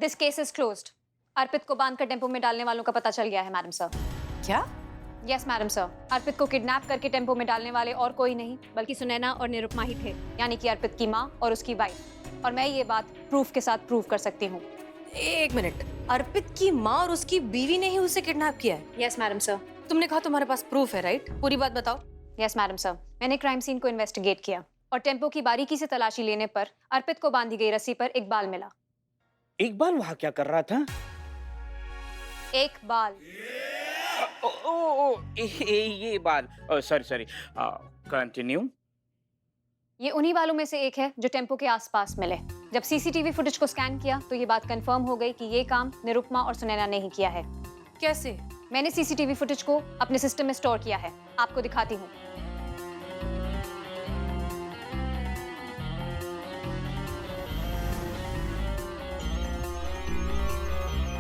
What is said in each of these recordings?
This case is closed. Arpit को बांधकर tempo में डालने वालों का पता चल गया है मैडम सर। क्या? यस मैडम सर, अर्पित को किडनैप करके टेम्पो में डालने वाले और कोई नहीं बल्कि सुनैना और निरुपमा ही थे, यानी कि अर्पित की माँ और उसकी वाइफ। और मैं ये बात प्रूफ के साथ प्रूव कर सकती हूँ। एक मिनट, अर्पित की माँ और उसकी बीवी ने ही उसे किडनैप किया है? Yes madam sir. तुमने कहा तुम्हारे पास प्रूफ है, राइट? पूरी बात बताओ। यस मैडम सर, मैंने क्राइम सीन को इन्वेस्टिगेट किया और टेम्पो की बारीकी से तलाशी लेने पर अर्पित को बांधी गई रस्सी पर एक बाल मिला। एक बाल वहां क्या कर रहा था? एक बाल। ये बाल। Sorry continue. ये उन्हीं बालों में से एक है जो टेम्पो के आसपास मिले। जब सीसीटीवी फुटेज को स्कैन किया तो ये बात कंफर्म हो गई कि ये काम निरुपमा और सुनैना ने ही किया है। कैसे? मैंने सीसीटीवी फुटेज को अपने सिस्टम में स्टोर किया है, आपको दिखाती हूँ।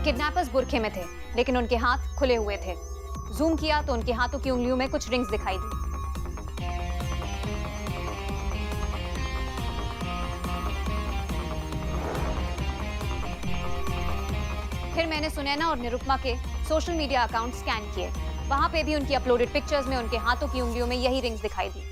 किडनैपर्स बुरखे में थे, लेकिन उनके हाथ खुले हुए थे। जूम किया तो उनके हाथों की उंगलियों में कुछ रिंग्स दिखाई दी। फिर मैंने सुनैना और निरुपमा के सोशल मीडिया अकाउंट स्कैन किए। वहां पे भी उनकी अपलोडेड पिक्चर्स में उनके हाथों की उंगलियों में यही रिंग्स दिखाई दी।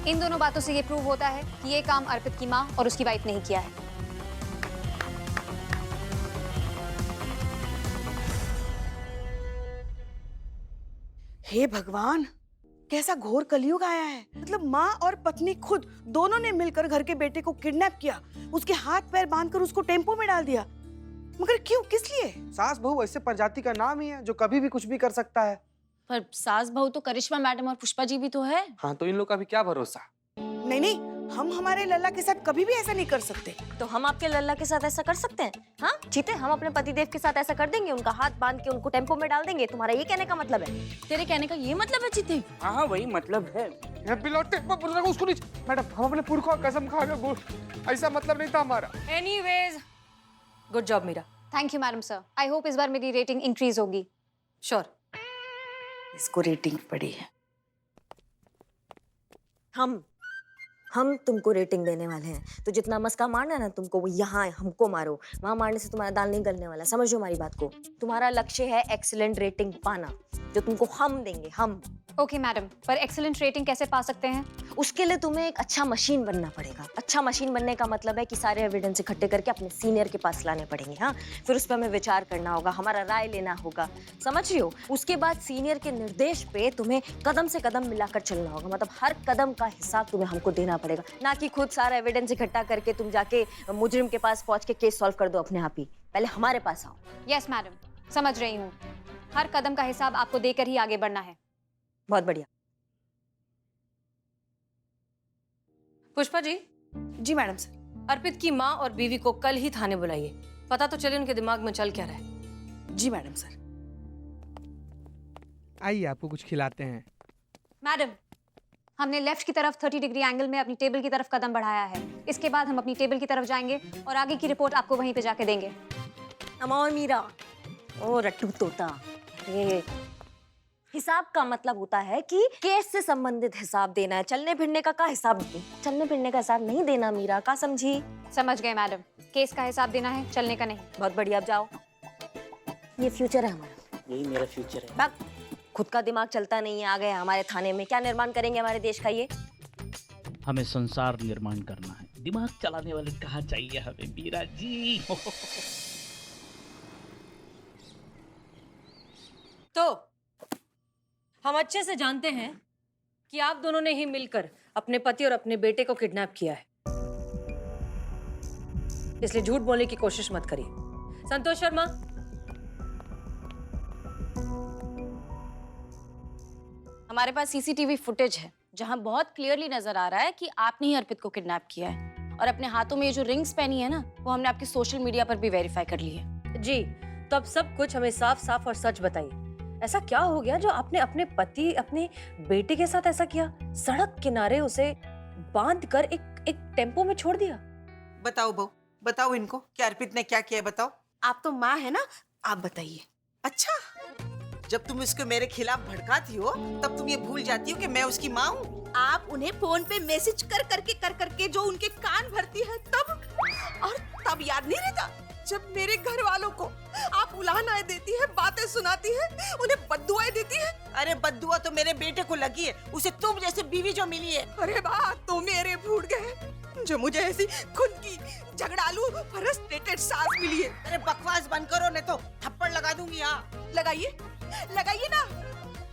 इन दोनों बातों से ये प्रूव होता है कि ये काम अर्पित की माँ और उसकी वाइफ ने ही किया है। हे भगवान, कैसा घोर कलयुग आया है। मतलब माँ और पत्नी खुद दोनों ने मिलकर घर के बेटे को किडनैप किया, उसके हाथ पैर बांधकर उसको टेम्पो में डाल दिया। मगर क्यों, किस लिए? सास बहू ऐसे प्रजाति का नाम ही है जो कभी भी कुछ भी कर सकता है। पर सास बहू तो करिश्मा मैडम और पुष्पा जी भी तो है। हाँ, तो इन लोग का भी क्या भरोसा। नहीं नहीं, हम हमारे लल्ला के साथ कभी भी ऐसा नहीं कर सकते। तो हम आपके लल्ला के साथ ऐसा कर सकते हैं? हाँ जीते, हम अपने पतिदेव के साथ ऐसा कर देंगे, उनका हाथ बांध के उनको टेम्पो में डाल देंगे। तुम्हारा ये कहने का मतलब है? तेरे कहने का ये मतलब है जीते? हाँ वही मतलब है। उसको नहीं। मैडम, हम अपने पुरखों का कसम खा के, ऐसा मतलब नहीं था हमारा। Anyways, good job Meera. Thank you madam sir. I hope इस बार मेरी रेटिंग इंक्रीज होगी। श्योर। इसको रेटिंग पड़ी है। हम तुमको रेटिंग देने वाले हैं, तो जितना मस्का मारना है ना तुमको, वो यहाँ हमको मारो। वहां मारने से तुम्हारा दाल नहीं गलने वाला, समझो हमारी बात को। तुम्हारा लक्ष्य है एक्सीलेंट रेटिंग पाना, जो तुमको हम देंगे, हम। ओके मैडम, पर एक्सीलेंट रेटिंग कैसे पा सकते हैं? उसके लिए तुम्हें एक अच्छा मशीन बनना पड़ेगा। अच्छा मशीन बनने का मतलब है कि सारे एविडेंस इकट्ठे करके अपने सीनियर के पास लाने पड़ेंगे। हाँ, फिर उस पर हमें विचार करना होगा, हमारा राय लेना होगा, समझ रही हो? उसके बाद सीनियर के निर्देश पे तुम्हें कदम से कदम मिलाकर चलना होगा। मतलब हर कदम का हिसाब तुम्हें हमको देना पड़ेगा, ना कि खुद सारा एविडेंस इकट्ठा करके तुम जाके मुजरिम के पास पहुंच के केस सॉल्व कर दो अपने आप ही। पहले हमारे पास आओ। यस मैडम, समझ रही हूँ। हर कदम का हिसाब आपको देकर ही आगे बढ़ना है। बहुत बढ़िया। पुष्पा जी। जी मैडम सर। अर्पित की माँ और बीवी को कल ही थाने बुलाइए, पता तो चले उनके दिमाग में चल क्या रहा है। जी मैडम सर। आइए, आपको कुछ खिलाते हैं। मैडम, हमने लेफ्ट की तरफ 30 डिग्री एंगल में अपनी टेबल की तरफ कदम बढ़ाया है। इसके बाद हम अपनी टेबल की तरफ जाएंगे और आगे की रिपोर्ट आपको वहीं पे जाके देंगे। अमोर मीरा, ओ रट्टू तोता। अरे, हिसाब का मतलब होता है कि केस से संबंधित हिसाब देना है। चलने फिरने का हिसाब, चलने फिरने का हिसाब नहीं देना मीरा, का समझी? समझ गए मैडम, केस का हिसाब देना है, चलने का नहीं। बहुत बढ़िया, अब जाओ। ये फ्यूचर है हमारा। यही मेरा फ्यूचर है। बात खुद का दिमाग चलता नहीं है, आ गए हमारे थाने में। क्या निर्माण करेंगे हमारे देश का ये? हमें संसार निर्माण करना है, दिमाग चलाने वाले कहाँ चाहिए हमें मीरा जी। तो हम अच्छे से जानते हैं कि आप दोनों ने ही मिलकर अपने पति और अपने बेटे को किडनैप किया है, इसलिए झूठ बोलने की कोशिश मत करिए। संतोष शर्मा, हमारे पास सीसीटीवी फुटेज है जहां बहुत क्लियरली नजर आ रहा है कि आपने ही अर्पित को किडनैप किया है, और अपने हाथों में ये जो रिंग्स पहनी है ना, वो हमने आपके सोशल मीडिया पर भी वेरीफाई कर ली है। जी, तो अब सब कुछ हमें साफ साफ और सच बताइए। ऐसा क्या हो गया जो आपने अपने पति, अपने बेटे के साथ ऐसा किया? सड़क किनारे उसे बांध कर एक टेम्पो में छोड़ दिया। बताओ बहू, बताओ इनको कि अर्पित ने क्या किया है, बताओ। आप तो माँ है ना, आप बताइए। अच्छा, जब तुम उसको मेरे खिलाफ भड़काती हो तब तुम ये भूल जाती हो कि मैं उसकी माँ हूँ। आप उन्हें फोन पे मैसेज कर करके जो उनके कान भरती है तब, और तब याद नहीं रहता जब मेरे घर वालों को आप उलाहनाएं देती है, बातें सुनाती है, उन्हें बद्दुआएं देती है। अरे बद्दुआ तो मेरे बेटे को लगी है, उसे तुम जैसे बीवी जो मिली है। अरे वाह, तो मेरे भूल गए जो मुझे ऐसी खुद की झगड़ालू फ्रस्ट्रेटेड सास मिली है। अरे बकवास बंद करो नहीं तो थप्पड़ लगा दूंगी। यहाँ लगाइए लगाइए ना।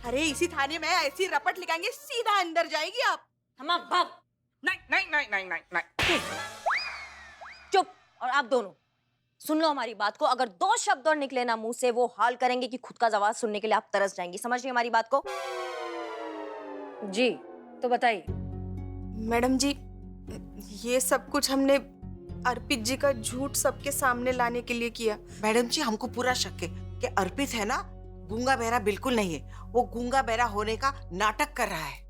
अरे इसी थाने में ऐसी रपट लगाएंगे सीधा अंदर जाएगी आप। हम बाप नहीं नहीं नहीं नहीं नहीं नहीं। चुप। और आप दोनों सुन लो हमारी बात को। अगर 2 शब्द और निकले ना मुंह से, वो हाल करेंगे कि खुद का आवाज सुनने के लिए आप तरस जाएंगी। समझ रही हमारी बात को? जी तो बताइए। मैडम जी, ये सब कुछ हमने अर्पित जी का झूठ सबके सामने लाने के लिए किया। मैडम जी, हमको पूरा शक है कि अर्पित है ना, गूंगा बहरा बिल्कुल नहीं है। वो गूंगा बहरा होने का नाटक कर रहा है।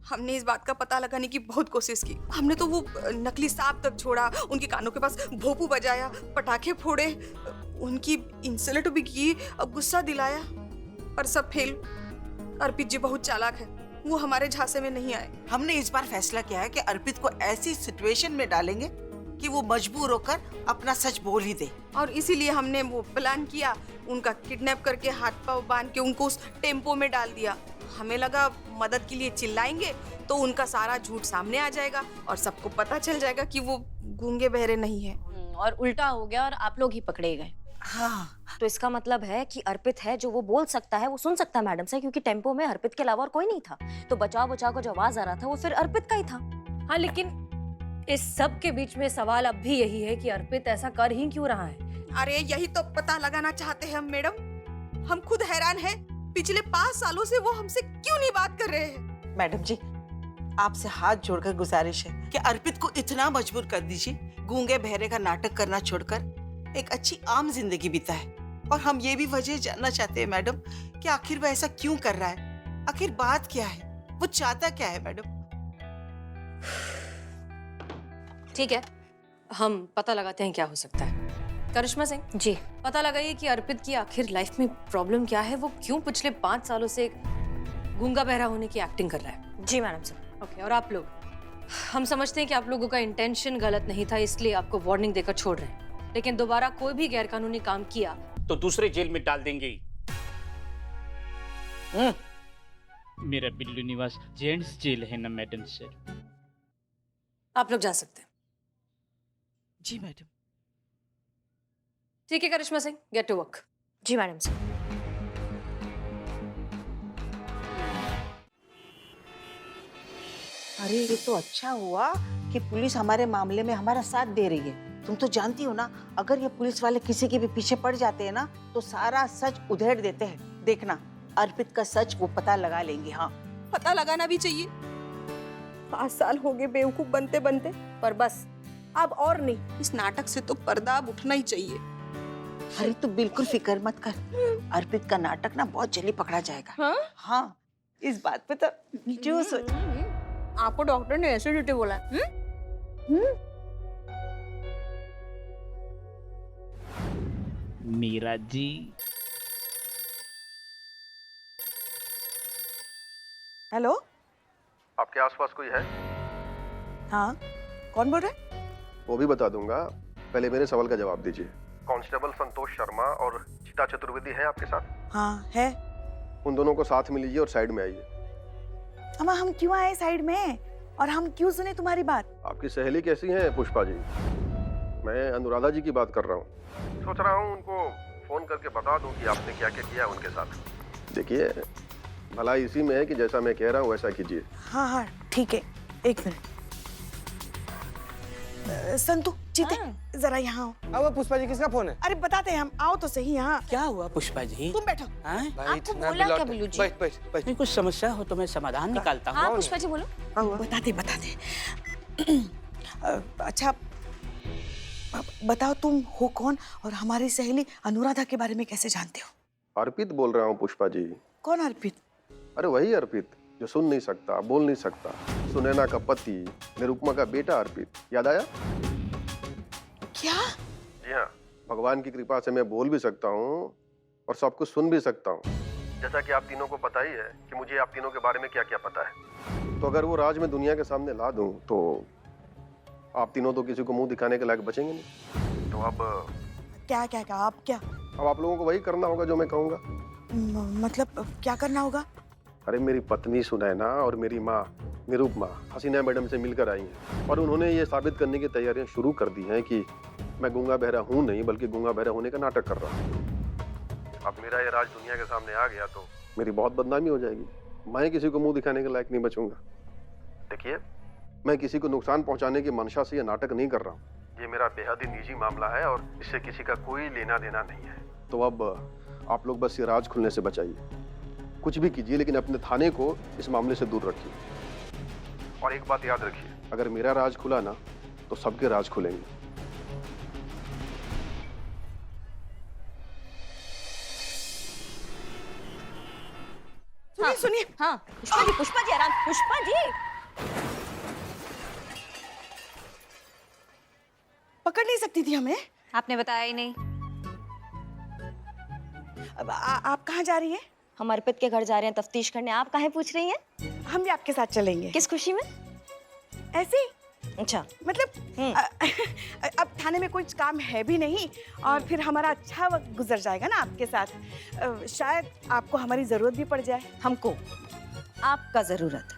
हमने इस बात का पता लगाने की बहुत कोशिश की। हमने तो वो नकली सांप तक छोड़ा, उनके कानों के पास भोपू बजाया, पटाखे फोड़े, उनकी इंसल्ट भी की, अब गुस्सा दिलाया, पर सब फेल। अर्पित जी बहुत चालाक है, वो हमारे झांसे में नहीं आए। हमने इस बार फैसला किया है कि अर्पित को ऐसी सिचुएशन में डालेंगे कि वो मजबूर होकर अपना सच बोल ही दे। और इसीलिए हमने वो प्लान किया, उनका किडनैप करके हाथ पांव बांध के उनको उस टेम्पो में डाल दिया। हमें लगा मदद के लिए चिल्लाएंगे तो उनका सारा झूठ सामने आ जाएगा और सबको पता चल जाएगा कि वो गूंगे बहरे नहीं है। और उल्टा हो गया और आप लोग ही पकड़े गए। हाँ, तो इसका मतलब है कि अर्पित है, जो वो बोल सकता है वो सुन सकता है मैडम से, क्योंकि टेम्पो में अर्पित के अलावा और कोई नहीं था। तो बचाव बचाव को जो आवाज आ रहा था वो फिर अर्पित का ही था। हाँ, लेकिन इस सब के बीच में सवाल अब भी यही है कि अर्पित ऐसा कर ही क्यों रहा है। अरे यही तो पता लगाना चाहते हैं हम मैडम। हम खुद हैरान हैं, पिछले 5 सालों से वो हमसे क्यों नहीं बात कर रहे हैं। मैडम जी, आपसे हाथ जोड़कर गुजारिश है कि अर्पित को इतना मजबूर कर दीजिए, गूंगे बहरे का नाटक करना छोड़कर एक अच्छी आम जिंदगी बिताए। और हम ये भी वजह जानना चाहते हैं मैडम कि आखिर वो ऐसा क्यों कर रहा है, आखिर बात क्या है, वो चाहता क्या है मैडम। ठीक है, हम पता लगाते हैं क्या हो सकता है। करिश्मा सिंह जी, पता लगाइए कि अर्पित की आखिर लाइफ में प्रॉब्लम क्या है, वो क्यों पिछले 5 सालों से गूंगा बहरा होने की एक्टिंग कर रहा है। जी मैडम सर। ओके, और आप लोग, हम समझते हैं कि आप लोगों का इंटेंशन गलत नहीं था, इसलिए आपको वार्निंग देकर छोड़ रहे हैं, लेकिन दोबारा कोई भी गैरकानूनी काम किया तो दूसरे जेल में डाल देंगे। मेरा बिल्लू निवास जेंट्स जेल है ना मैडम सर। आप लोग जा सकते हैं। जी मैडम। ठीक है Karishma Singh, get to work. जी मैडम सर। अरे ये तो अच्छा हुआ कि पुलिस हमारे मामले में हमारा साथ दे रही है। तुम तो जानती हो ना, अगर ये पुलिस वाले किसी के भी पीछे पड़ जाते हैं ना तो सारा सच उधेड़ देते हैं। देखना, अर्पित का सच वो पता लगा लेंगे। हाँ, पता लगाना भी चाहिए। 5 साल हो गए बेवकूफ बनते बनते, पर बस अब और नहीं, इस नाटक से तो पर्दा अब उठना ही चाहिए। अरे तू बिल्कुल फिक्र मत कर, अर्पित का नाटक ना बहुत जल्दी पकड़ा जाएगा। हाँ? हाँ, इस बात पे तो जो सोच। आपको डॉक्टर ने एसिडिटी बोला। मीरा जी, हेलो, आपके आसपास कोई है? हाँ, कौन बोल रहे हैं? वो भी बता दूंगा, पहले मेरे सवाल का जवाब दीजिए। कांस्टेबल संतोष शर्मा और चिता चतुर्वेदी है आपके साथ? हाँ है। उन दोनों को साथ में लीजिए और साइड में आइए। अम्मा, हम क्यों आए साइड में, और हम क्यों सुने तुम्हारी बात? आपकी सहेली कैसी है पुष्पा जी? मैं अनुराधा जी की बात कर रहा हूँ। सोच रहा हूँ उनको फोन करके बता दूं कि आपने क्या क्या किया उनके साथ। देखिए, भला इसी में है कि जैसा मैं कह रहा हूँ वैसा कीजिए। हाँ हाँ ठीक है, 1 मिनट। संतु, चीते, जरा यहाँ आओ। अब पुष्पा जी किसका फोन है? अरे बताते हैं हम, आओ तो सही यहाँ। क्या हुआ पुष्पा जी? तुम बैठो। हाँ? आपको बोला क्या बिल्लू जी? बैठ बैठ बैठ। नहीं, कुछ समस्या हो तो मैं समाधान निकालता हूँ। हाँ पुष्पा जी बोलो। बताते। अच्छा बताओ, तुम हो कौन और हमारी सहेली अनुराधा के बारे में कैसे जानते हो? अर्पित बोल रहा हूँ पुष्पा जी। कौन अर्पित? अरे वही अर्पित जो सुन नहीं सकता, बोल नहीं सकता, सुनैना का पति, निरुपमा का बेटा अर्पित। याद आया? क्या? जी हाँ, भगवान की कृपा से मैं बोल भी सकता हूँ और सब कुछ सुन भी सकता हूँ। जैसा कि आप तीनों को पता ही है कि मुझे आप तीनों के बारे में क्या क्या पता है। तो अगर वो राज मैं दुनिया के सामने ला दूँ तो आप तीनों तो किसी को मुंह दिखाने के लायक बचेंगे नहीं। तो अब क्या क्या क्या आप क्या अब आप लोगों को वही करना होगा जो मैं कहूँगा। मतलब क्या करना होगा? अरे मेरी पत्नी सुनैना और मेरी माँ निरुपमा हसीना मैडम से मिलकर आई हैं और उन्होंने ये साबित करने की तैयारियां शुरू कर दी हैं कि मैं गूंगा बहरा हूँ नहीं बल्कि गूंगा बहरा होने का नाटक कर रहा हूँ। अब मेरा ये राज दुनिया के सामने आ गया तो मेरी बहुत बदनामी हो जाएगी। मैं किसी को मुंह दिखाने के लायक नहीं बचूंगा। देखिए, मैं किसी को नुकसान पहुंचाने की मंशा से ये नाटक नहीं कर रहा हूँ। ये मेरा बेहद ही निजी मामला है और इससे किसी का कोई लेना देना नहीं है। तो अब आप लोग बस ये राज खुलने से बचाइए। कुछ भी कीजिए लेकिन अपने थाने को इस मामले से दूर रखिए। और एक बात याद रखिए, अगर मेरा राज खुला ना तो सबके राज खुलेंगे। सुनिए सुनिए, हाँ पुष्पा जी आराम, पुष्पा जी। पकड़ नहीं सकती थी हमें? आपने बताया ही नहीं। अब आप कहाँ जा रही हैं? हम अर्पित के घर जा रहे हैं तफ्तीश करने। आप काहे पूछ रही हैं? हम भी आपके साथ चलेंगे। किस खुशी में? ऐसे ही। अच्छा, मतलब अब थाने में कोई काम है भी नहीं और फिर हमारा अच्छा वक्त गुजर जाएगा ना आपके साथ। शायद आपको हमारी जरूरत भी पड़ जाए। हमको आपका जरूरत।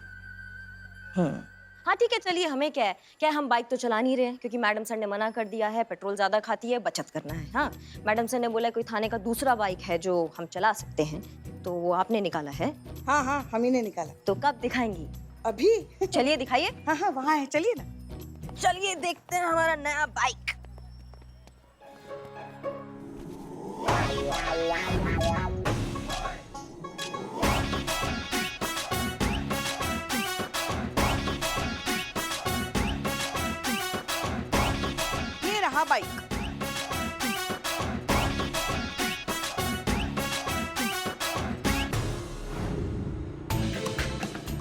हाँ ठीक है, चलिए, हमें क्या है, क्या है, हम बाइक तो चला नहीं रहे हैं क्योंकि मैडम सर ने मना कर दिया है, पेट्रोल ज्यादा खाती है, बचत करना है। हाँ, मैडम सर ने बोला कोई थाने का दूसरा बाइक है जो हम चला सकते हैं, तो वो आपने निकाला है। हाँ हाँ, हम ही ने निकाला। तो कब दिखाएंगी? अभी। चलिए दिखाइए। हाँ हाँ, वहाँ है, चलिए ना। चलिए देखते हैं हमारा नया बाइक। ये रहा बाइक।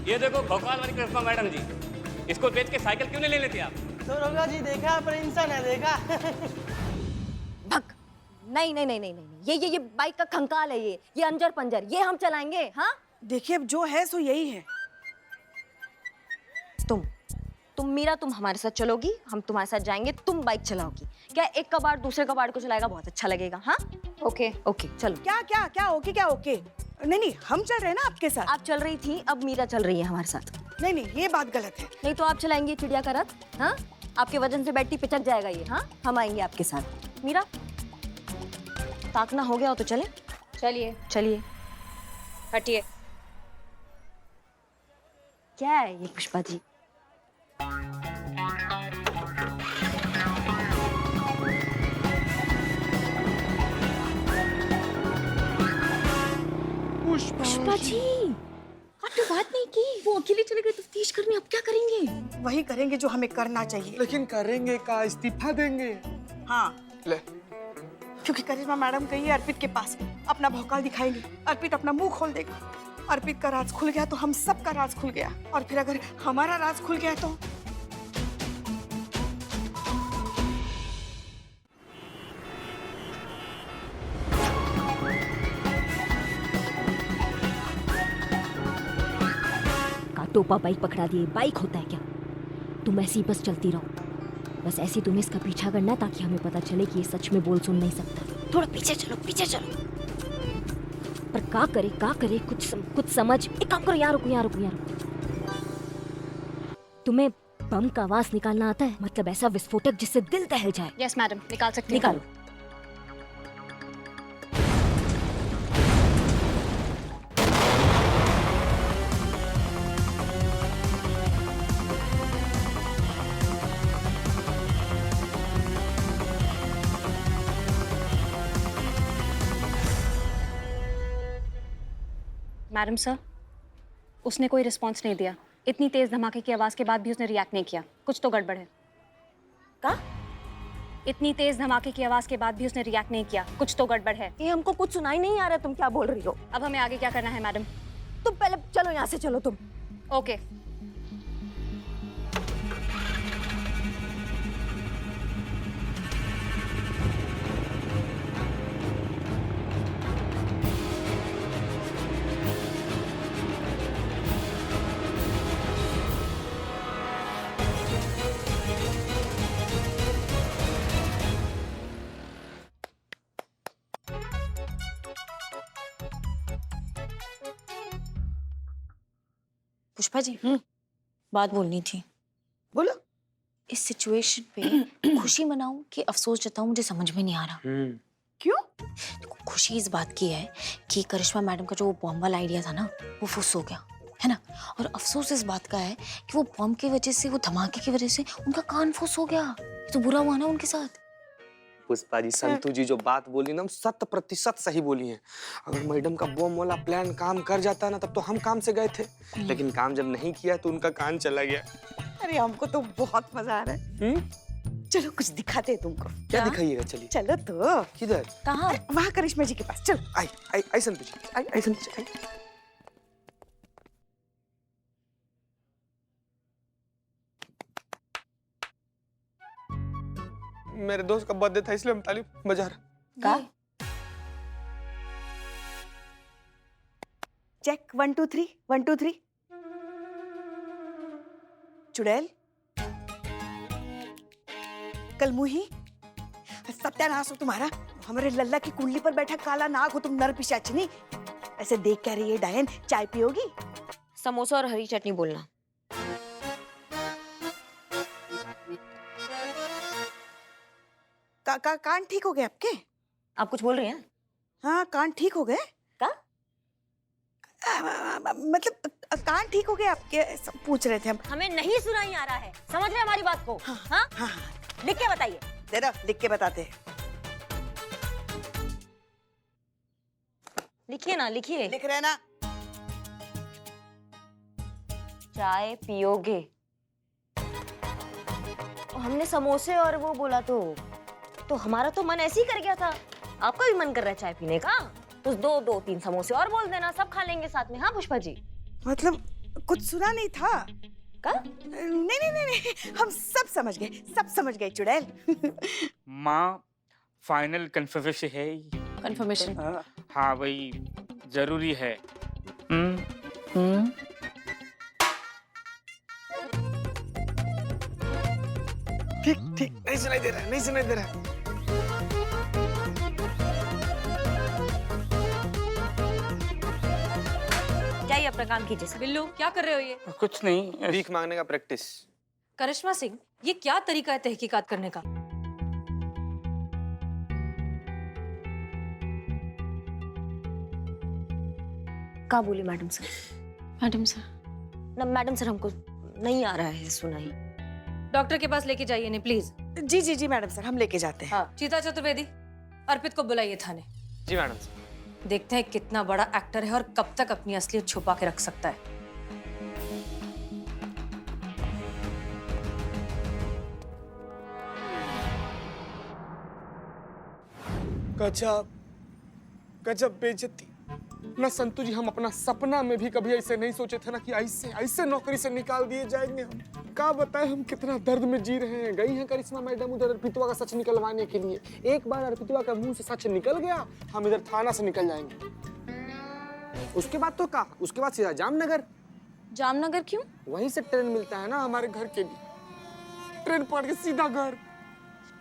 ये देखो भोपाल वाली करिश्मा मैडम जी, इसको बेच के साइकिल क्यों नहीं ले लेते आप? दरोगा जी देखा, पर इंसान है देखा। भग। नहीं नहीं नहीं नहीं नहीं, ये बाइक का खंकाल है, ये अंजर पंजर, ये हम चलाएंगे। हाँ देखिए, अब जो है सो यही है। तुम मीरा, तुम हमारे साथ चलोगी, हम तुम्हारे साथ जाएंगे, तुम बाइक चलाओगी। क्या एक कबाड़ दूसरे कबाड़ को चलाएगा, बहुत अच्छा लगेगा। हाँ ओके ओके, चलो। क्या क्या क्या ओके, क्या ओके? नहीं नहीं, हम चल रहे हैं ना आपके साथ। आप चल रही थी, अब मीरा चल रही है हमारे साथ। नहीं नहीं, ये बात गलत है। नहीं तो आप चलाएंगे चिड़िया का रथ? हाँ, आपके वजन से बैटरी पिचक जाएगा ये। हाँ, हम आएंगे आपके साथ। मीरा, ताकना हो गया हो तो चले। चलिए चलिए। हटिए। क्या है ये पुष्पा जी? पुष्पा जी, आपने बात नहीं की, वो अकेले चले गए तफ्तीश करने, अब क्या करेंगे? वही करेंगे जो हमें करना चाहिए। लेकिन करेंगे का, इस्तीफा देंगे। हाँ, ले, क्योंकि करिश्मा मैडम गई है अर्पित के पास, अपना भौकाल दिखाएंगे, अर्पित अपना मुंह खोल देगा। अर्पित का राज खुल गया तो हम सब का राज खुल गया, और फिर अगर हमारा राज खुल गया तो टोपा बाइक पकड़ा दिए। बाइक होता है क्या? तुम ऐसी बस चलती रहो, बस ऐसे तुम्हें इसका पीछा करना ताकि हमें पता चले कि ये सच में बोल सुन नहीं सकता। थोड़ा पीछे चलो, पीछे चलो। पर का करे कुछ समझ। एक काम करो, यहाँ रुको। तुम्हें बम का आवाज निकालना आता है? मतलब ऐसा विस्फोटक जिससे दिल दहल जाए। यस मैडम, निकाल सकते हैं। निकालो। मैडम सर, उसने कोई रिस्पॉन्स नहीं दिया। इतनी तेज धमाके की आवाज के बाद भी उसने रिएक्ट नहीं किया। कुछ तो गड़बड़ है। का? इतनी तेज धमाके की आवाज के बाद भी उसने रिएक्ट नहीं किया। कुछ तो गड़बड़ है। ये हमको कुछ सुनाई नहीं आ रहा, तुम क्या बोल रही हो? अब हमें आगे क्या करना है मैडम? तुम पहले चलो, यहाँ से चलो तुम। ओके। पुष्पा जी, बात बोलनी थी। बोलो। इस सिचुएशन पे खुशी मनाऊं कि अफसोस जताऊं, मुझे समझ में नहीं आ रहा। क्यों? देखो, खुशी इस बात की है कि करिश्मा मैडम का जो वो बॉम्ब वाला आइडिया था ना, वो फुस हो गया है ना। और अफसोस इस बात का है कि वो बॉम्ब की वजह से, वो धमाके की वजह से उनका कान फुस हो गया। ये तो बुरा हुआ ना उनके साथ। पुष्पा जी, संतू जी जो बात बोली ना 100% सही बोली है। अगर मैडम का बॉम्ब वाला प्लान काम कर जाता ना, तब तो हम काम से गए थे, लेकिन काम जब नहीं किया तो उनका कान चला गया। अरे हमको तो बहुत मजा आ रहा है। चलो कुछ दिखाते हैं तुमको। क्या दिखाइएगा? चलिए। चलो तो। किधर? कहाँ? वहाँ करिश्मा जी के पास। चलो। आई आई आई संतू जी, आई आई संतू जी, आई। मेरे दोस्त का बर्थडे था इसलिए हम ताली बजा रहे। का? चेक 1 2 3 1 2 3। चुड़ैल, कलमुही, सत्यानाश हो तुम्हारा। हमारे लल्ला की कुंडली पर बैठा काला नाग हो तुम, नर पिशाचिनी। ऐसे देख क्या रही है डायन? चाय पियोगी? समोसा और हरी चटनी बोलना। कान ठीक हो गए आपके? आप कुछ बोल रही हैं? हाँ, कान ठीक हो गए? का? मतलब कान ठीक हो गए आपके, सब पूछ रहे थे हम। हमें नहीं सुनाई आ रहा है, समझ रहे हमारी बात को? हाँ? हाँ। लिख के बताइए। दे दो, लिख के बताते हैं। लिखिए ना, लिखिए। लिख रहे ना? चाय पियोगे? हमने समोसे और वो बोला तो हमारा तो मन ऐसे ही कर गया था। आपका भी मन कर रहा है चाय पीने का? तो दो तीन समोसे और बोल देना, सब खा लेंगे साथ में। हाँ पुष्पा जी? मतलब कुछ सुना नहीं था का? नहीं, हम सब समझ गए चुड़ैल। माँ, फाइनल कंफर्मेशन है? कंफर्मेशन? हाँ वही जरूरी है। ठीक, नहीं सुनाई दे रहा, नहीं सुनाई दे रहा। जाइए अपना काम कीजिए। बिल्लू, क्या कर रहे हो ये? कुछ नहीं, भीख मांगने का प्रैक्टिस। करिश्मा सिंह, ये क्या तरीका है तहकीकात करने का? क्या बोली मैडम सर? Madam sir? ना मैडम सर, हमको नहीं आ रहा है सुनाई। डॉक्टर के पास लेके जाइए इन्हें प्लीज। जी मैडम सर, हम लेके जाते हैं। हाँ, चीता चतुर्वेदी, अर्पित को बुलाइए थाने। जी मैडम सर। देखते हैं कितना बड़ा एक्टर है और कब तक अपनी असलियत छुपा के रख सकता है। गजब बेइज्जती। ना संतू जी, हम अपना सपना में भी कभी ऐसे नहीं सोचे थे ना कि ऐसे नौकरी से निकाल दिए जाएंगे हम। क्या बताएं हम कितना दर्द में जी रहे हैं। गई हैं करिश्मा मैडम उधर अर्पितवा का सच निकलवाने के लिए। एक बार अर्पितवा का मुंह से सच निकल गया, हम इधर थाना से निकल जाएंगे। उसके बाद तो क्या, उसके बाद सीधा जामनगर। जामनगर क्यों? वहीं से ट्रेन मिलता है ना हमारे घर के लिए। ट्रेन पकड़ के सीधा घर।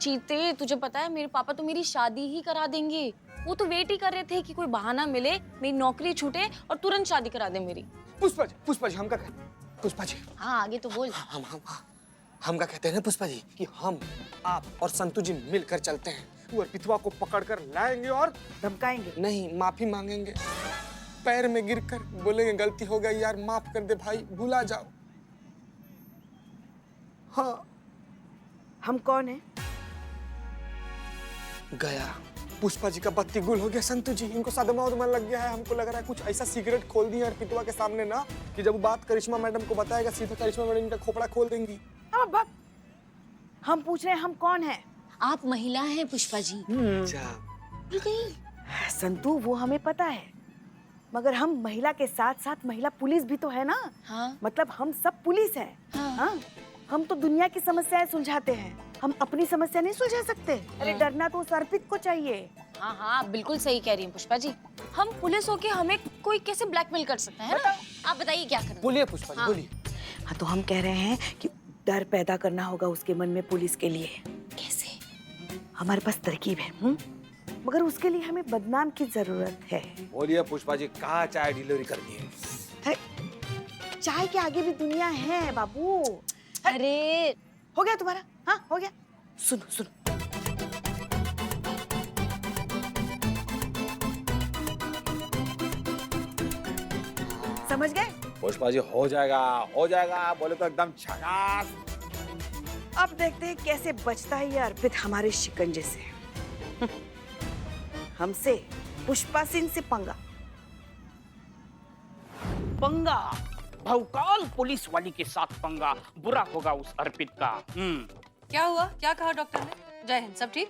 चीते, तुझे पता है मेरे पापा तो मेरी शादी ही करा देंगे। वो तो वेट ही कर रहे थे कि कोई बहाना मिले, मेरी नौकरी छूटे और तुरंत शादी करा दे मेरी। पुष्पा जी, हम क्या कहते हैं? पुष्पा जी, हाँ आगे तो बोल। हम क्या कहते हैं ना पुष्पा जी, कि हम, आप और संतू जी मिलकर चलते हैं। वो अर्पितवा को पकड़कर लाएंगे और धमकाएंगे नहीं, माफी मांगेंगे। पैर में गिरकर बोलेंगे गलती हो गई यार, माफ कर दे भाई, भुला जाओ। हाँ। हम कौन है? गया पुष्पा जी का बत्ती गुल हो गया। संतू जी, इनको सदमा उदमा लग गया है। हमको लग रहा है कुछ ऐसा सिगरेट खोल दिया अर्पितवा के सामने ना, कि जब वो बात करिश्मा मैडम को बताएगा, सीधा करिश्मा मैडम का खोपड़ा खोल देंगी। हम पूछ रहे हैं हम कौन है? आप महिला हैं पुष्पा जी। संतू, वो हमें पता है, मगर हम महिला के साथ साथ महिला पुलिस भी तो है ना। हाँ। मतलब हम सब पुलिस है। हाँ। हम तो दुनिया की समस्याएं सुलझाते हैं, हम अपनी समस्या नहीं सुलझा सकते। अरे डरना तो उस अर्पित को चाहिए। हाँ, बिल्कुल सही कह रही हैं पुष्पा जी। हम पुलिस होके हमें कोई कैसे ब्लैकमेल कर सकता है ना? आप बताइए क्या करना। बोलिए पुष्पा जी, बोलिए। हाँ, तो हम कह रहे हैं कि डर पैदा करना होगा उसके मन में पुलिस के लिए। कैसे? हमारे पास तरकीब है, मगर उसके लिए हमें बदनाम की जरूरत है। बोलिए पुष्पा जी, कहाँ चाय डिलीवरी करनी है? चाय के आगे भी दुनिया है बाबू। अरे हो गया तुम्हारा? हाँ हो गया। सुनो सुनो, समझ गए? पुष्पा जी हो जाएगा बोले तो एकदम झकास। अब देखते हैं कैसे बचता है ये अर्पित हमारे शिकंजे से। हमसे पुष्पा सिंह से पंगा। पंगा, भौकाल पुलिस वाली के साथ पंगा, बुरा होगा उस अर्पित का। क्या हुआ? क्या कहा डॉक्टर ने? जय हिंद, सब ठीक?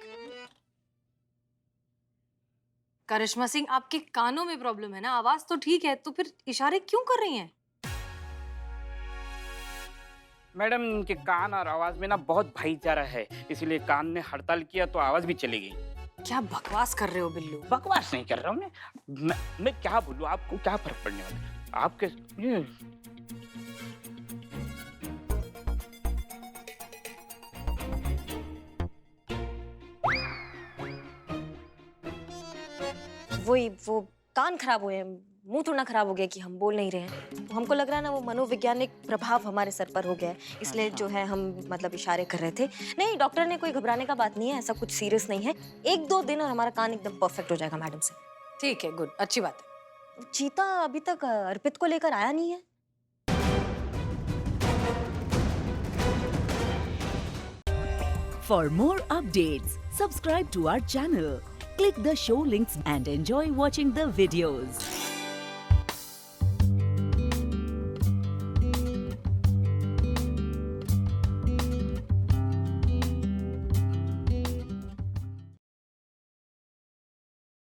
करिश्मा सिंह, आपके कानों में प्रॉब्लम है ना? आवाज तो ठीक है, तो फिर इशारे क्यों कर रही हैं? मैडम इनके कान और आवाज में ना बहुत भाईचारा है, इसलिए कान ने हड़ताल किया तो आवाज भी चली गई। क्या बकवास कर रहे हो बिल्लू? बकवास नहीं कर रहा हूँ मैं क्या बोलूँ, आपको क्या फर्क पड़ने वाला है? आपके वो कान खराब हुए हैं, मुंह थोड़ा खराब हो गया कि हम बोल नहीं रहे हैं। हमको लग रहा है ना वो मनोवैज्ञानिक प्रभाव हमारे सर पर हो गया है, इसलिए जो है हम मतलब इशारे कर रहे थे। नहीं, डॉक्टर ने कोई घबराने का बात नहीं है, ऐसा कुछ सीरियस नहीं है। 1-2 दिन और हमारा कान एकदम परफेक्ट हो जाएगा मैडम से। ठीक है, गुड, अच्छी बात है। चीता अभी तक अर्पित को लेकर आया नहीं है। For more updates, subscribe to our channel, click the show links and enjoy watching the videos.